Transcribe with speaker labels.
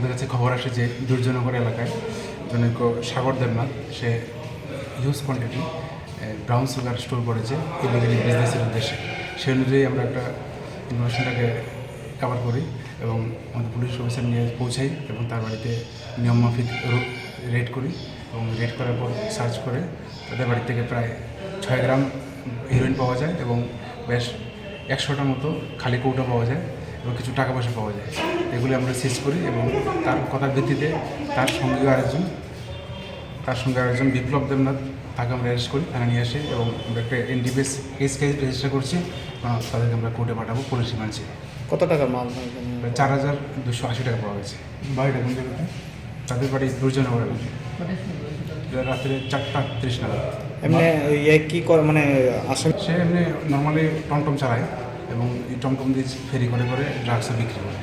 Speaker 1: আমাদের কাছে খবর আসে যে দুর্জনগর এলাকায় জনৈক সাগর দেবনাথ সে huge quantity brown sugar store করেছে ইলিগালি বিজনেসের উদ্দেশ্যে। সেই অনুযায়ী আমরা একটা ইনফরমেশনটাকে কভার করি এবং আমাদের পুলিশ অফিসার নিয়ে পৌঁছাই এবং তার বাড়িতে নিয়মমাফিক রেড করি এবং রেড করার পর সার্চ করে তাদের বাড়ি থেকে প্রায় 6 গ্রাম হিরোইন পাওয়া যায় এবং বেশ 100টার মতো খালি কৌটা পাওয়া যায় এবং কিছু টাকা পয়সা পাওয়া যায়। এগুলি আমরা সিজ করি এবং তার কথার ভিত্তিতে তার সঙ্গে আরেকজন বিপ্লব দেবনাথ তাকে আমরা অ্যারেস্ট করি, থানা নিয়ে আসি এবং আমরা একটা এনডিপিএস কেস রেজিস্টার করছি। তাদেরকে আমরা কোর্টে পাঠাবো পুলিশ রিমান্ডে।
Speaker 2: কত টাকার মাল?
Speaker 1: 4,280 টাকা পাওয়া গেছে। বাড়িটা কোন জায়গাটা? তাদের বাড়ি দুর্জনগর এলাকায়। রাত্রে 4:30 নাগাদ।
Speaker 2: এমনি ইয়ে কী করে মানে আসামি?
Speaker 1: সে এমনি নর্মালি টমটম চালায় এবং এই টমটম দিয়ে ফেরি করে ড্রাগসও বিক্রি করে।